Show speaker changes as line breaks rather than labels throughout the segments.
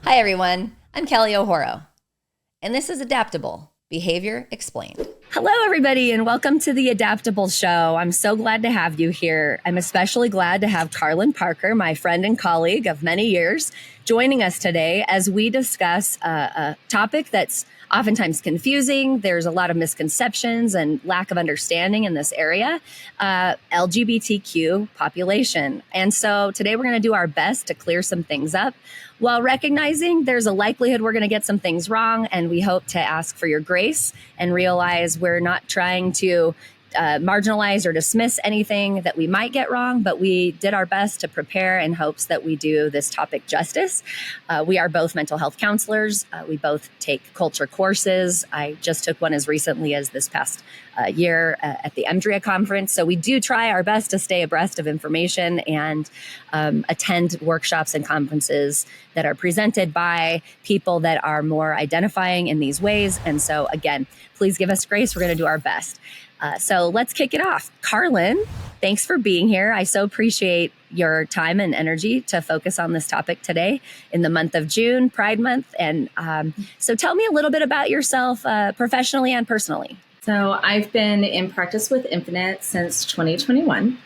Hi, everyone. I'm Kelly O'Horo, and this is Adaptable, Behavior Explained. Hello, everybody, and welcome to the Adaptable Show. I'm so glad to have you here. I'm especially glad to have Carlin Parker, my friend and colleague of many years, joining us today as we discuss a topic that's oftentimes confusing. There's a lot of misconceptions and lack of understanding in this area, LGBTQ population. And so today we're going to do our best to clear some things up while recognizing there's a likelihood we're going to get some things wrong. And we hope to ask for your grace and realize we're not trying to marginalize or dismiss anything that we might get wrong, but we did our best to prepare in hopes that we do this topic justice. We are both mental health counselors. We both take culture courses. I just took one as recently as this past year at the EMDRIA conference. So we do try our best to stay abreast of information and attend workshops and conferences that are presented by people that are more identifying in these ways. And so again, please give us grace. We're going to do our best. So let's kick it off. Carlin, thanks for being here. I so appreciate your time and energy to focus on this topic today in the month of June, Pride Month. And so tell me a little bit about yourself professionally and personally.
So I've been in practice with Infinite since 2021.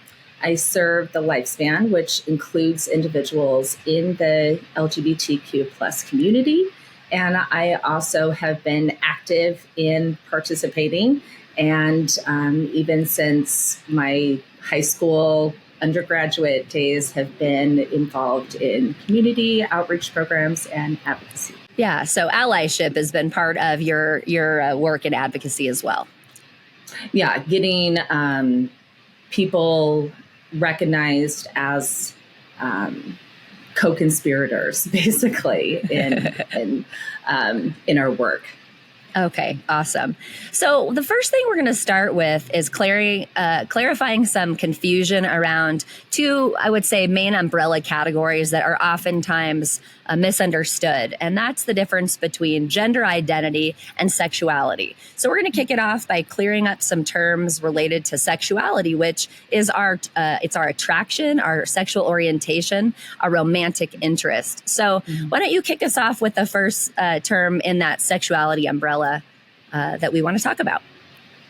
I serve the lifespan, which includes individuals in the LGBTQ plus community. And I also have been active in participating. And even since my high school undergraduate days, have been involved in community outreach programs and advocacy.
Yeah, so allyship has been part of your work in advocacy as well.
Yeah, getting people recognized as co-conspirators, basically, in our work.
Okay, awesome. So the first thing we're going to start with is clarifying some confusion around two, I would say, main umbrella categories that are oftentimes misunderstood. And that's the difference between gender identity and sexuality. So we're going to kick it off by clearing up some terms related to sexuality, which is it's our attraction, our sexual orientation, our romantic interest. So why don't you kick us off with the first term in that sexuality umbrella that we want to talk about?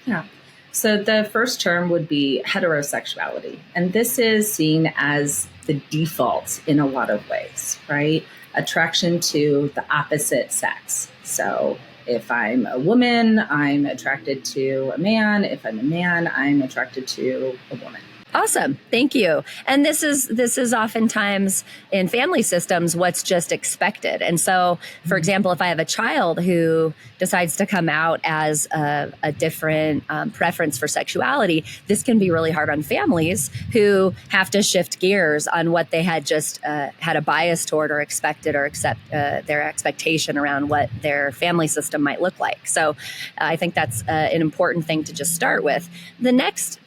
Yeah. So the first term would be heterosexuality. And this is seen as the default in a lot of ways, right? Attraction to the opposite sex. So if I'm a woman, I'm attracted to a man. If I'm a man, I'm attracted to a woman.
Awesome. Thank you. And this is oftentimes in family systems what's just expected. And so, for example, if I have a child who decides to come out as a different preference for sexuality, this can be really hard on families who have to shift gears on what they had just had a bias toward or expected or accept their expectation around what their family system might look like. So I think that's an important thing to just start with. The next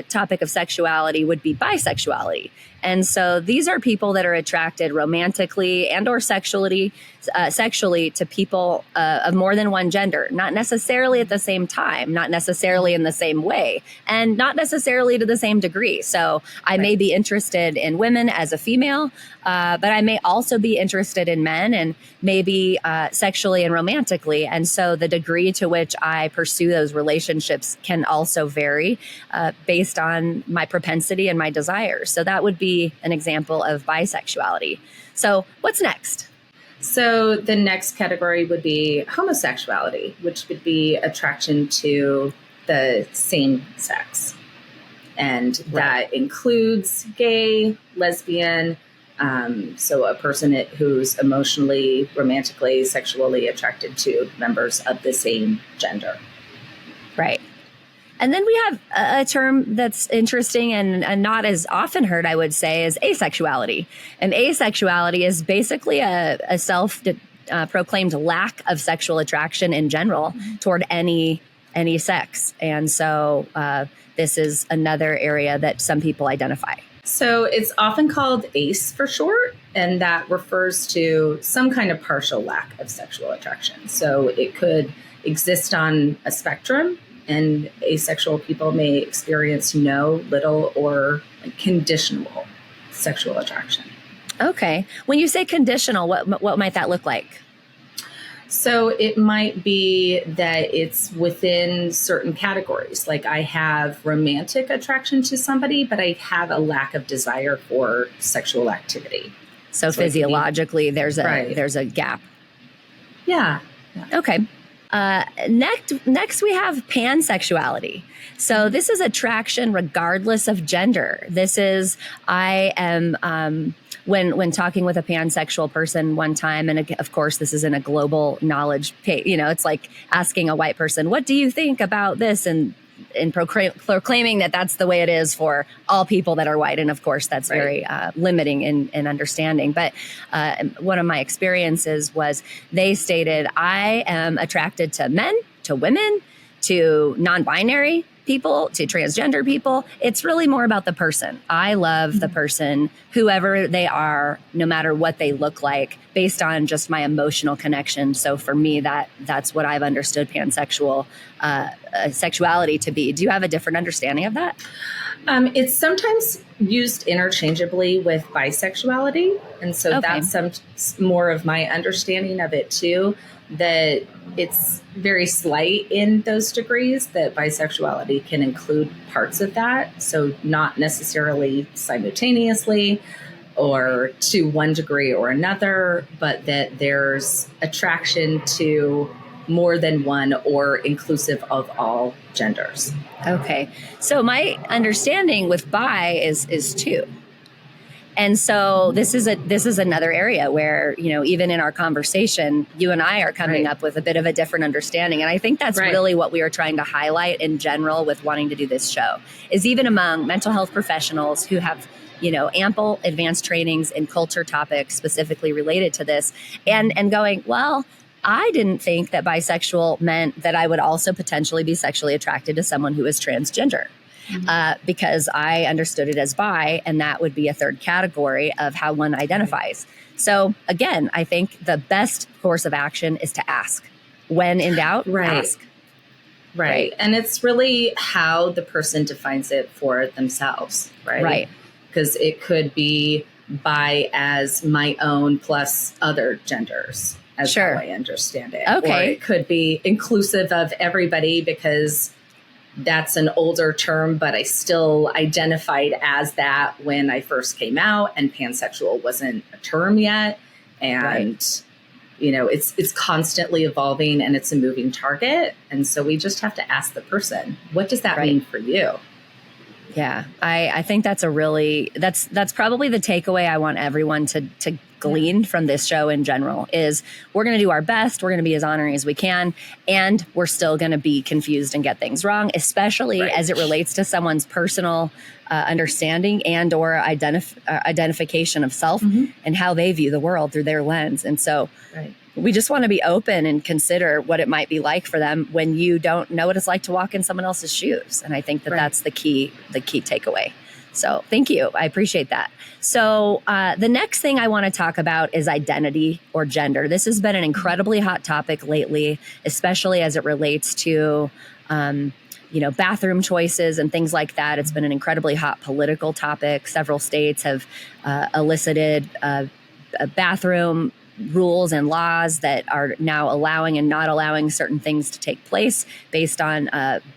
topic of sexuality would be bisexuality. And so these are people that are attracted romantically and or sexually to people of more than one gender, not necessarily at the same time, not necessarily in the same way, and not necessarily to the same degree. So I may be interested in women as a female, but I may also be interested in men and maybe sexually and romantically. And so the degree to which I pursue those relationships can also vary based on my propensity and my desires. So that would be an example of bisexuality. So what's next?
So the next category would be homosexuality, which would be attraction to the same sex. And that includes gay, lesbian, so a person who's emotionally, romantically, sexually attracted to members of the same gender.
Right. And then we have a term that's interesting and not as often heard, I would say, is asexuality. And asexuality is basically a self-proclaimed lack of sexual attraction in general toward any sex. And so this is another area that some people identify.
So it's often called ACE for short, and that refers to some kind of partial lack of sexual attraction. So it could exist on a spectrum, and asexual people may experience no, little, or conditional sexual attraction.
Okay. When you say conditional, what might that look like?
So it might be that it's within certain categories. Like I have romantic attraction to somebody, but I have a lack of desire for sexual activity.
So physiologically, there's
right.
there's a gap.
Yeah.
Okay. Next we have pansexuality. So this is attraction regardless of gender. This is, I am, when talking with a pansexual person one time, and of course this is in a global knowledge, it's like asking a white person, what do you think about this? And proclaiming that that's the way it is for all people that are white. And of course, that's very limiting in understanding. But one of my experiences was they stated, I am attracted to men, to women, to non-binary people, to transgender people. It's really more about the person. I love the person, whoever they are, no matter what they look like, based on just my emotional connection. So for me, that's what I've understood pansexual sexuality to be. Do you have a different understanding of that?
It's sometimes used interchangeably with bisexuality. And so that's some more of my understanding of it too, that it's very slight in those degrees, that bisexuality can include parts of that. So not necessarily simultaneously or to one degree or another, but that there's attraction to more than one or inclusive of all genders.
Okay. So my understanding with bi is two. And so this is another area where, even in our conversation, you and I are coming up with a bit of a different understanding. And I think that's really what we are trying to highlight in general with wanting to do this show, is even among mental health professionals who have, ample advanced trainings in culture topics specifically related to this, and going, well, I didn't think that bisexual meant that I would also potentially be sexually attracted to someone who is transgender. Because I understood it as bi, and that would be a third category of how one identifies. So again, I think the best course of action is to ask. When in doubt, ask.
Right. And it's really how the person defines it for themselves, right?
Right.
Because it could be bi as my own plus other genders, as how I understand it.
Okay.
Or it could be inclusive of everybody, because that's an older term, but I still identified as that when I first came out, and pansexual wasn't a term yet. And, it's constantly evolving, and it's a moving target. And so we just have to ask the person, what does that mean for you?
Yeah, I think that's that's probably the takeaway I want everyone to glean from this show in general, is we're going to do our best. We're going to be as honoring as we can. And we're still going to be confused and get things wrong, especially as it relates to someone's personal understanding and or identification of self and how they view the world through their lens. And so we just want to be open and consider what it might be like for them when you don't know what it's like to walk in someone else's shoes. And I think that that's the key takeaway. So thank you. I appreciate that. So the next thing I want to talk about is identity or gender. This has been an incredibly hot topic lately, especially as it relates to, bathroom choices and things like that. It's been an incredibly hot political topic. Several states have elicited bathroom rules and laws that are now allowing and not allowing certain things to take place based on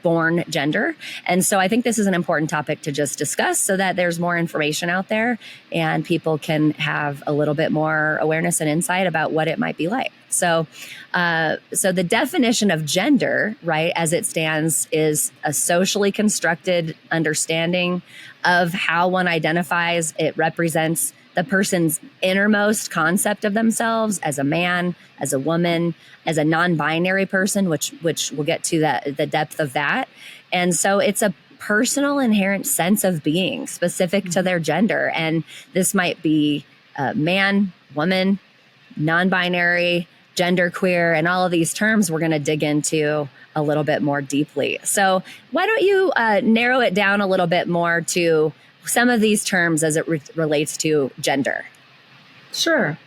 born gender. And so I think this is an important topic to just discuss so that there's more information out there and people can have a little bit more awareness and insight about what it might be like. So the definition of gender, right, as it stands, is a socially constructed understanding of how one identifies. It represents the person's innermost concept of themselves as a man, as a woman, as a non-binary person, which we'll get to the depth of that. And so it's a personal inherent sense of being specific to their gender. And this might be man, woman, non-binary, genderqueer, and all of these terms we're going to dig into a little bit more deeply. So why don't you narrow it down a little bit more to some of these terms as it relates to gender?
Sure.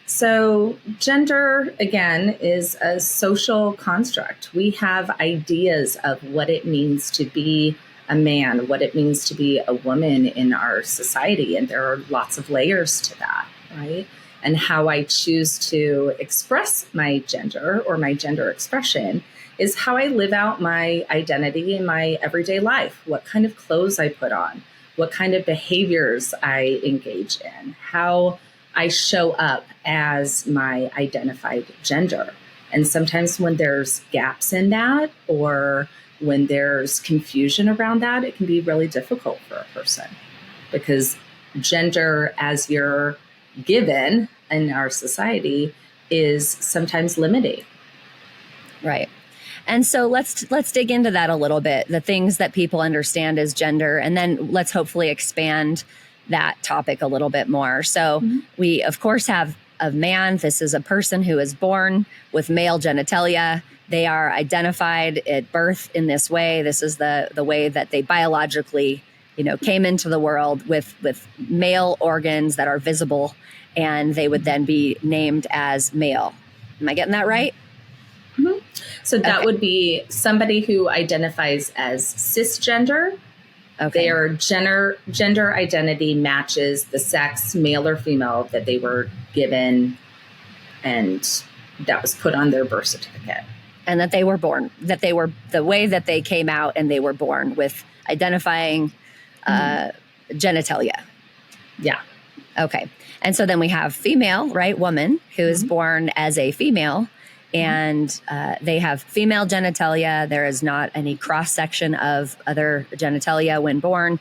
So gender, again, is a social construct. We have ideas of what it means to be a man, what it means to be a woman in our society, and there are lots of layers to that. right? And how I choose to express my gender or my gender expression is how I live out my identity in my everyday life, what kind of clothes I put on, what kind of behaviors I engage in, how I show up as my identified gender. And sometimes when there's gaps in that or when there's confusion around that, it can be really difficult for a person because gender as you're given in our society is sometimes limiting.
Right. And so let's dig into that a little bit, the things that people understand as gender, and then let's hopefully expand that topic a little bit more. So we, of course, have a man. This is a person who is born with male genitalia. They are identified at birth in this way. This is the way that they biologically, came into the world with male organs that are visible, and they would then be named as male. Am I getting that right?
Mm-hmm. So that would be somebody who identifies as cisgender. Okay. Their gender identity matches the sex, male or female, that they were given, and that was put on their birth certificate.
And that they were born, that they were the way that they came out, and they were born with identifying genitalia.
Yeah.
Okay. And so then we have female, right? Woman who is born as a female, and they have female genitalia. There is not any cross section of other genitalia when born.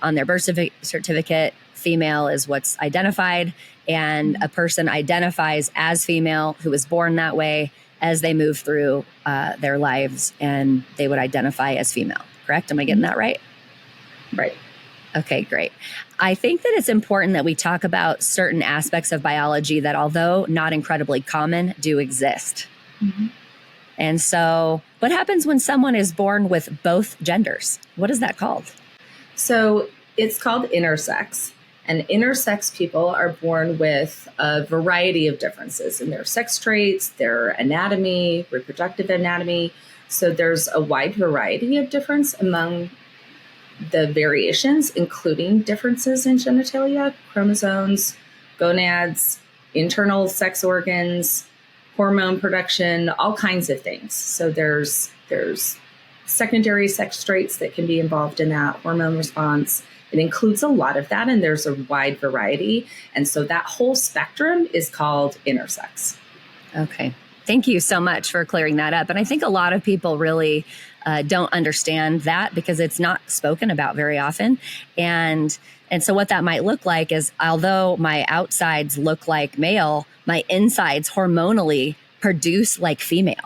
On their birth certificate, female is what's identified, and a person identifies as female who was born that way as they move through their lives, and they would identify as female. Correct? Am I getting that right?
Right.
Okay, great. I think that it's important that we talk about certain aspects of biology that, although not incredibly common, do exist. And so what happens when someone is born with both genders? What is that called?
So it's called intersex. And intersex people are born with a variety of differences in their sex traits, their anatomy, reproductive anatomy. So there's a wide variety of difference among the variations, including differences in genitalia, chromosomes, gonads, internal sex organs, hormone production, all kinds of things. So there's secondary sex traits that can be involved in that hormone response. It includes a lot of that, and there's a wide variety. And so that whole spectrum is called intersex. Okay.
Thank you so much for clearing that up. And I think a lot of people really don't understand that because it's not spoken about very often. And so what that might look like is, although my outsides look like male, my insides hormonally produce like female.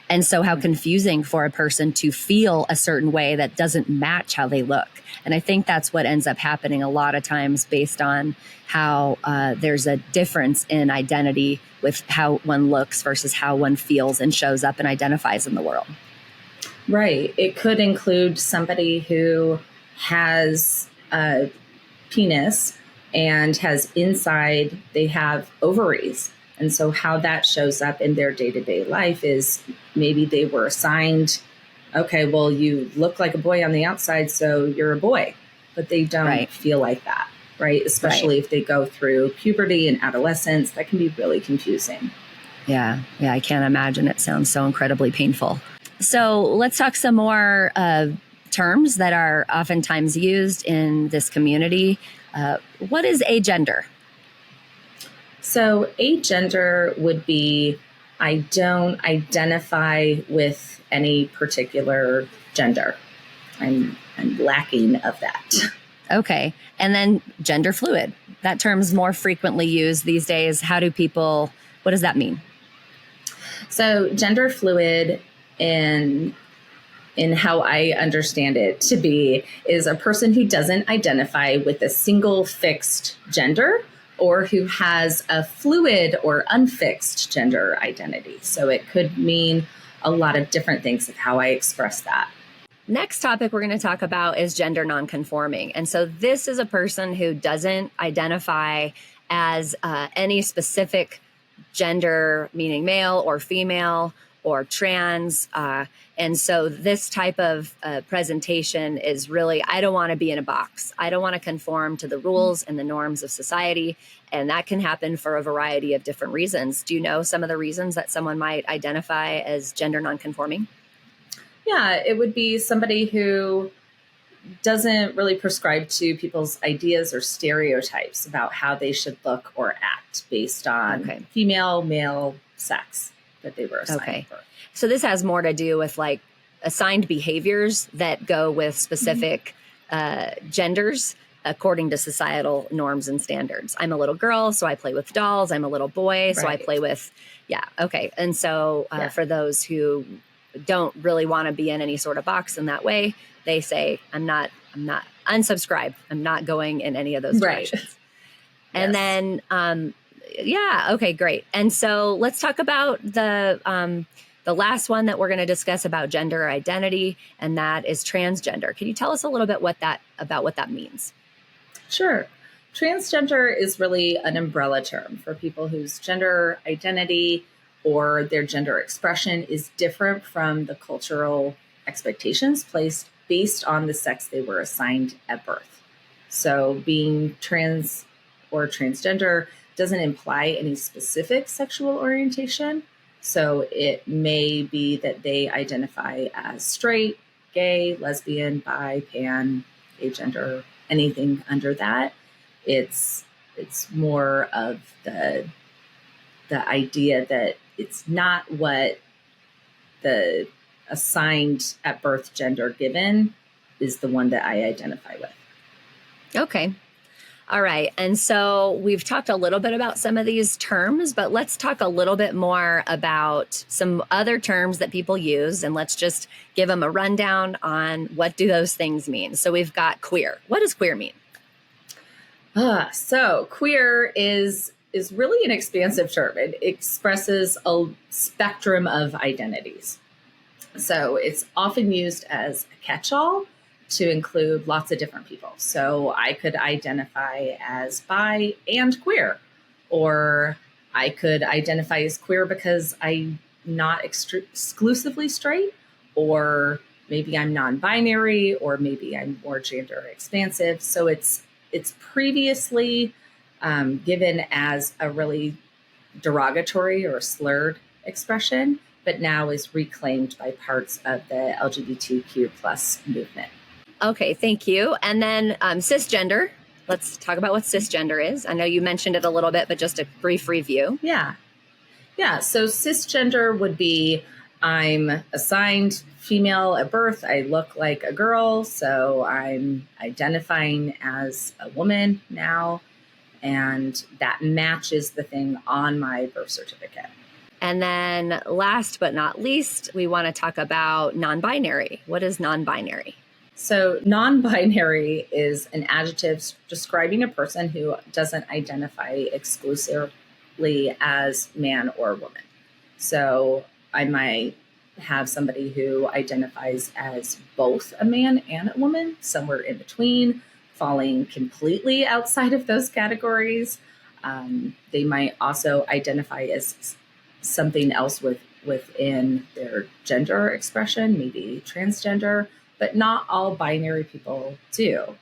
And so how confusing for a person to feel a certain way that doesn't match how they look. And I think that's what ends up happening a lot of times based on how there's a difference in identity with how one looks versus how one feels and shows up and identifies in the world.
Right. It could include somebody who has a penis and has inside, they have ovaries. And so how that shows up in their day-to-day life is maybe they were assigned, okay, well, you look like a boy on the outside, so you're a boy. But they don't feel like that, right? Especially if they go through puberty and adolescence. That can be really confusing.
Yeah, I can't imagine. It sounds so incredibly painful. So let's talk some more terms that are oftentimes used in this community. What is agender?
So agender would be, I don't identify with any particular gender. I'm lacking of that.
Okay. And then gender fluid. That term's more frequently used these days. What does that mean?
So gender fluid in how I understand it to be is a person who doesn't identify with a single fixed gender, or who has a fluid or unfixed gender identity. So it could mean a lot of different things of how I express that.
Next topic we're going to talk about is gender nonconforming. And so this is a person who doesn't identify as any specific gender, meaning male or female, or trans. And so this type of presentation is really, I don't want to be in a box. I don't want to conform to the rules and the norms of society. And that can happen for a variety of different reasons. Do you know some of the reasons that someone might identify as gender nonconforming?
Yeah, it would be somebody who doesn't really prescribe to people's ideas or stereotypes about how they should look or act based on female, male, sex that they were assigned for.
So this has more to do with like assigned behaviors that go with specific genders according to societal norms and standards. I'm a little girl, so I play with dolls. I'm a little boy, so I play with, And so for those who don't really want to be in any sort of box in that way, they say, I'm not unsubscribe. I'm not going in any of those directions. And then, great. And so let's talk about the last one that we're going to discuss about gender identity, and that is transgender. Can you tell us a little bit about what that means?
Sure. Transgender is really an umbrella term for people whose gender identity or their gender expression is different from the cultural expectations placed based on the sex they were assigned at birth. So being trans or transgender doesn't imply any specific sexual orientation. So it may be that they identify as straight, gay, lesbian, bi, pan, agender, anything under that. It's more of the idea that it's not what the assigned at birth gender given is the one that I identify with.
Okay. All right. And so we've talked a little bit about some of these terms, but let's talk a little bit more about some other terms that people use. And let's just give them a rundown on what do those things mean. So we've got queer. What does queer mean?
So queer is really an expansive term. It expresses a spectrum of identities. So it's often used as a catch-all to include lots of different people. So I could identify as bi and queer, or I could identify as queer because I'm not exclusively straight, or maybe I'm non-binary, or maybe I'm more gender expansive. So it's previously given as a really derogatory or slurred expression, but now is reclaimed by parts of the LGBTQ plus movement.
Okay, thank you. And then cisgender. Let's talk about what cisgender is. I know you mentioned it a little bit, but just a brief review.
Yeah. So cisgender would be I'm assigned female at birth. I look like a girl, so I'm identifying as a woman now, and that matches the thing on my birth certificate.
And then last but not least, we want to talk about non-binary. What is non-binary?
So non-binary is an adjective describing a person who doesn't identify exclusively as man or woman. So I might have somebody who identifies as both a man and a woman, somewhere in between, falling completely outside of those categories. They might also identify as something else within their gender expression, maybe transgender, but not all binary people do.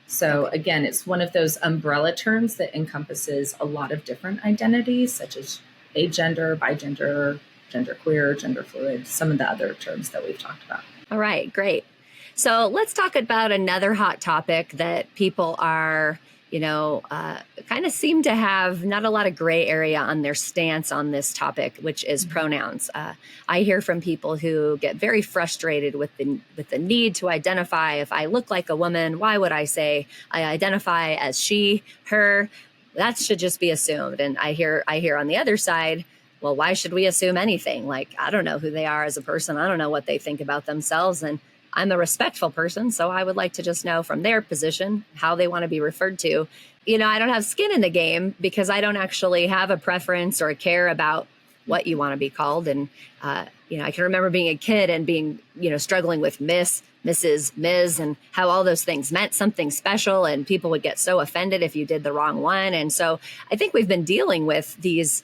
So again, it's one of those umbrella terms that encompasses a lot of different identities, such as agender, bigender, genderqueer, gender fluid, some of the other terms that we've talked about.
All right, great. So let's talk about another hot topic that people are, kind of seem to have not a lot of gray area on their stance on this topic, which is pronouns. I hear from people who get very frustrated with the need to identify. If I look like a woman, why would I say I identify as she, her? That should just be assumed. And I hear on the other side, well, why should we assume anything? Like, I don't know who they are as a person. I don't know what they think about themselves. And I'm a respectful person, so I would like to just know from their position how they want to be referred to. I don't have skin in the game because I don't actually have a preference or a care about what you want to be called. And, I can remember being a kid and being, struggling with Miss, Mrs., Ms., and how all those things meant something special. And people would get so offended if you did the wrong one. And so I think we've been dealing with these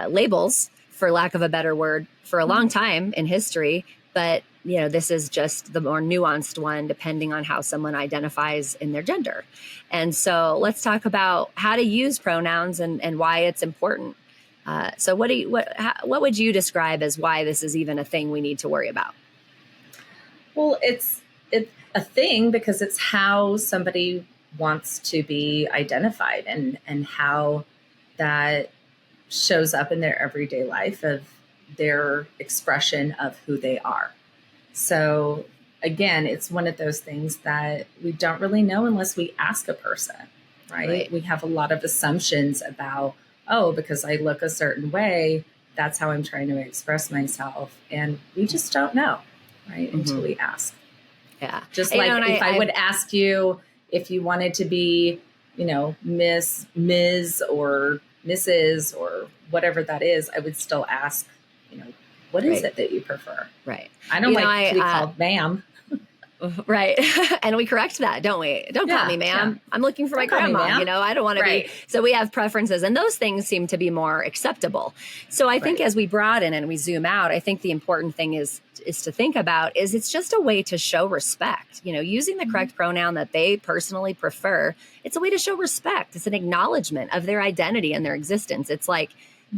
labels for lack of a better word, for a long time in history. But, this is just the more nuanced one, depending on how someone identifies in their gender. And so let's talk about how to use pronouns and why it's important. So what would you describe as why this is even a thing we need to worry about?
Well, it's a thing because it's how somebody wants to be identified and how that shows up in their everyday life of their expression of who they are. So again, it's one of those things that we don't really know unless we ask a person, right? We have a lot of assumptions about, because I look a certain way, that's how I'm trying to express myself. And we just don't know, right? Until we ask.
Yeah.
Just like if I would ask you if you wanted to be, Miss, Ms. or Mrs. or whatever that is, I would still ask, what is it that you prefer?
Right.
I don't like to be called ma'am.
Right. And we correct that, don't we? Don't call me ma'am. Yeah. I'm looking for my grandma. I don't want to be. So we have preferences, and those things seem to be more acceptable. So I think as we broaden and we zoom out, I think the important thing is to think about is it's just a way to show respect. Using the correct pronoun that they personally prefer, it's a way to show respect. It's an acknowledgement of their identity and their existence. It's like,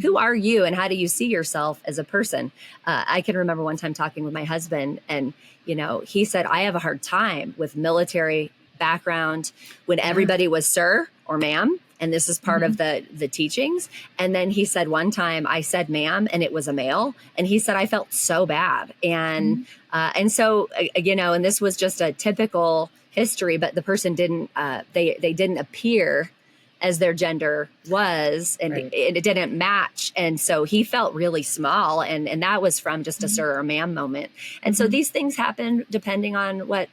who are you and how do you see yourself as a person? I can remember one time talking with my husband and, he said, I have a hard time with military background when everybody was sir or ma'am. And this is part of the teachings. And then he said one time I said ma'am and it was a male. And he said, I felt so bad. And, and so, and this was just a typical history, but the person didn't, they didn't appear as their gender was, and it didn't match. And so he felt really small. And that was from just a sir or ma'am moment. And so these things happen depending on what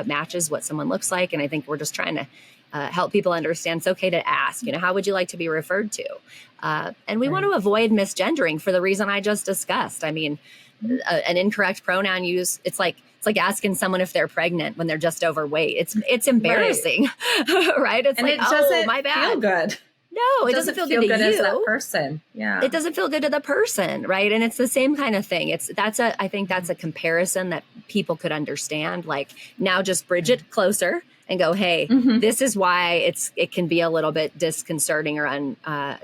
matches what someone looks like. And I think we're just trying to help people understand it's okay to ask, how would you like to be referred to? And we want to avoid misgendering for the reason I just discussed. I mean, an incorrect pronoun use, it's like asking someone if they're pregnant when they're just overweight. It's embarrassing, right? It's
and
like,
it doesn't
my bad.
feel good.
No, it doesn't feel good to you.
As that person. Yeah.
It doesn't feel good to the person, right? And it's the same kind of thing. I think that's a comparison that people could understand. Like now just bridge it closer and go, hey, this is why it can be a little bit disconcerting or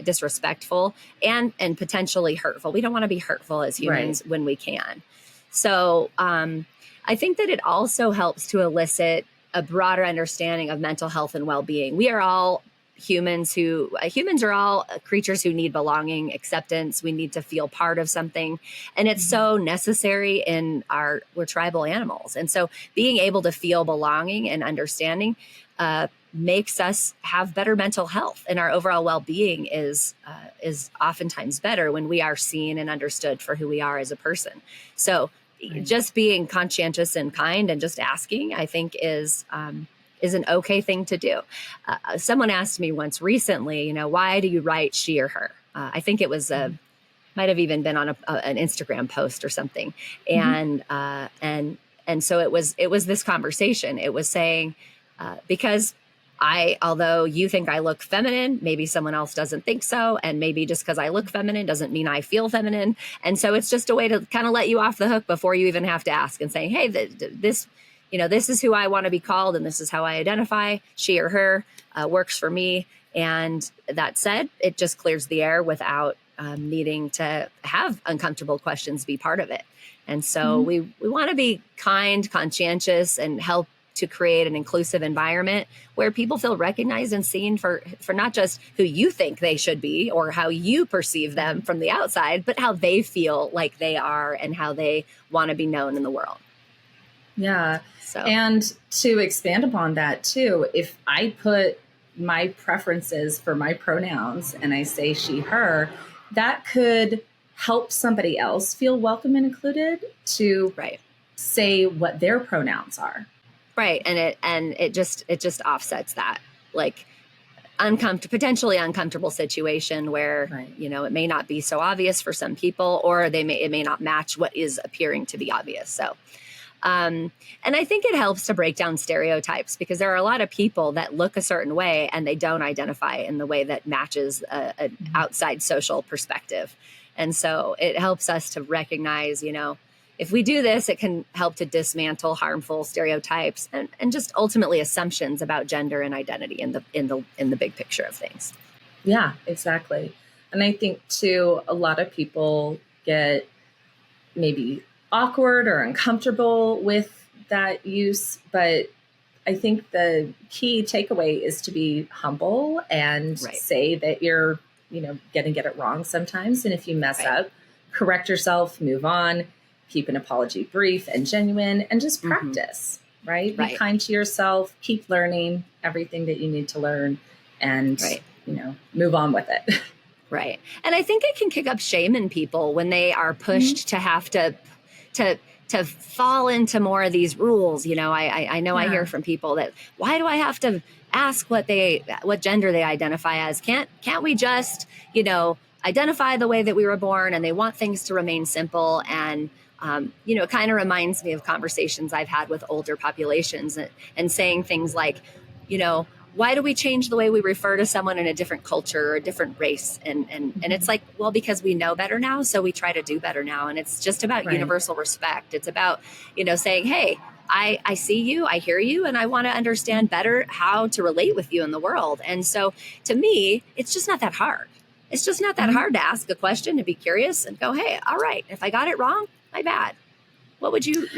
disrespectful and potentially hurtful. We don't want to be hurtful as humans when we can. So I think that it also helps to elicit a broader understanding of mental health and well-being. We are all humans are all creatures who need belonging, acceptance. We need to feel part of something. And it's so necessary we're tribal animals. And so being able to feel belonging and understanding makes us have better mental health, and our overall well-being is oftentimes better when we are seen and understood for who we are as a person. So just being conscientious and kind and just asking, I think is an okay thing to do. Someone asked me once recently, why do you write she or her? I think it was might have even been on an Instagram post or something. And so it was this conversation. It was saying, because although you think I look feminine, maybe someone else doesn't think so. And maybe just because I look feminine doesn't mean I feel feminine. And so it's just a way to kind of let you off the hook before you even have to ask and say, hey, this is who I want to be called and this is how I identify. She or her works for me. And that said, it just clears the air without needing to have uncomfortable questions be part of it. And so we want to be kind, conscientious, and help to create an inclusive environment where people feel recognized and seen for not just who you think they should be or how you perceive them from the outside, but how they feel like they are and how they want to be known in the world.
Yeah.
So.
And to expand upon that too, if I put my preferences for my pronouns and I say she, her, that could help somebody else feel welcome and included to say what their pronouns are.
Right. And it just offsets that, like potentially uncomfortable situation where, it may not be so obvious for some people, or it may not match what is appearing to be obvious. So, and I think it helps to break down stereotypes, because there are a lot of people that look a certain way and they don't identify in the way that matches an outside social perspective. And so it helps us to recognize, if we do this, it can help to dismantle harmful stereotypes and just ultimately assumptions about gender and identity in the big picture of things.
Yeah, exactly. And I think too, a lot of people get maybe awkward or uncomfortable with that use, but I think the key takeaway is to be humble and say that you're, going to get it wrong sometimes. And if you mess up, correct yourself, move on, keep an apology brief and genuine, and just practice, right? Be kind to yourself, keep learning everything that you need to learn, and, move on with it.
Right. And I think it can kick up shame in people when they are pushed to have to fall into more of these rules. I know I hear from people that, why do I have to ask what gender they identify as? Can't we just, identify the way that we were born? And they want things to remain simple. And, it kind of reminds me of conversations I've had with older populations and saying things like, why do we change the way we refer to someone in a different culture or a different race? And it's like, well, because we know better now, so we try to do better now. And it's just about universal respect. It's about, saying, hey, I see you, I hear you, and I want to understand better how to relate with you in the world. And so to me, it's just not that hard. It's just not that hard to ask a question, to be curious and go, hey, all right, if I got it wrong, my bad. What would you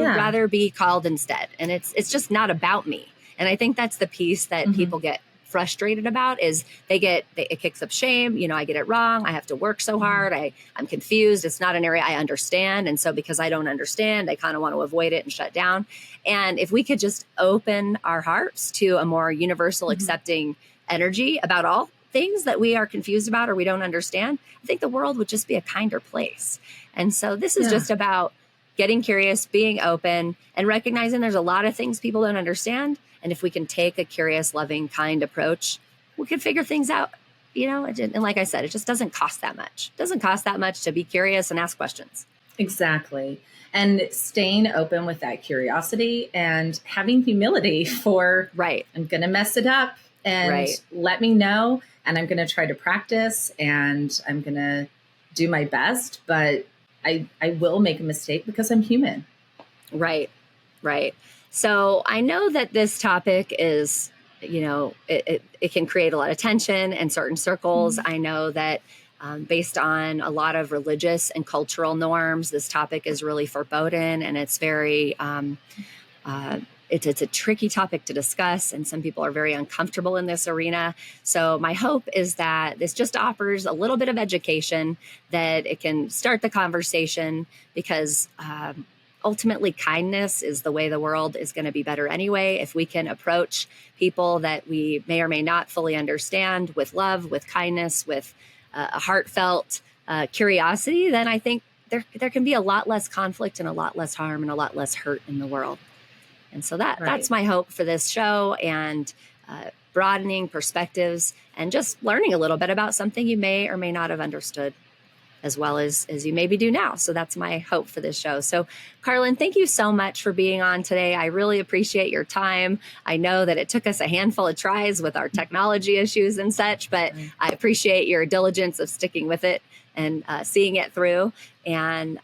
rather be called instead? And it's just not about me. And I think that's the piece that people get frustrated about is it kicks up shame. I get it wrong. I have to work so hard. I'm confused. It's not an area I understand. And so because I don't understand, I kind of want to avoid it and shut down. And if we could just open our hearts to a more universal accepting energy about all things that we are confused about or we don't understand, I think the world would just be a kinder place. And so this is just about getting curious, being open, and recognizing there's a lot of things people don't understand. And if we can take a curious, loving, kind approach, we can figure things out, and like I said, it just doesn't cost that much. It doesn't cost that much to be curious and ask questions.
Exactly. And staying open with that curiosity and having humility for, I'm going to mess it up and let me know. And I'm going to try to practice and I'm going to do my best, but I will make a mistake because I'm human.
Right. So I know that this topic is, it can create a lot of tension in certain circles. I know that based on a lot of religious and cultural norms, this topic is really forbidden, and it's very, it's a tricky topic to discuss, and some people are very uncomfortable in this arena. So my hope is that this just offers a little bit of education, that it can start the conversation, because ultimately, kindness is the way the world is going to be better anyway. If we can approach people that we may or may not fully understand with love, with kindness, with a heartfelt curiosity, then I think there can be a lot less conflict and a lot less harm and a lot less hurt in the world. And so that's my hope for this show, and broadening perspectives and just learning a little bit about something you may or may not have understood, as well as you maybe do now. So that's my hope for this show. So Carlin, thank you so much for being on today. I really appreciate your time. I know that it took us a handful of tries with our technology issues and such, but I appreciate your diligence of sticking with it and seeing it through. And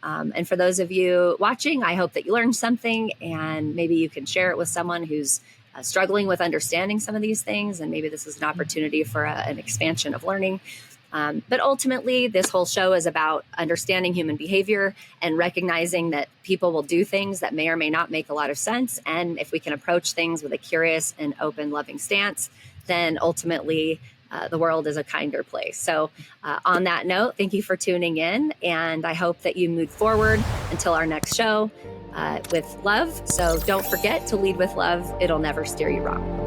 for those of you watching, I hope that you learned something, and maybe you can share it with someone who's struggling with understanding some of these things. And maybe this is an opportunity for an expansion of learning. But ultimately, this whole show is about understanding human behavior and recognizing that people will do things that may or may not make a lot of sense. And if we can approach things with a curious and open, loving stance, then ultimately the world is a kinder place. So on that note, thank you for tuning in. And I hope that you move forward until our next show with love. So don't forget to lead with love. It'll never steer you wrong.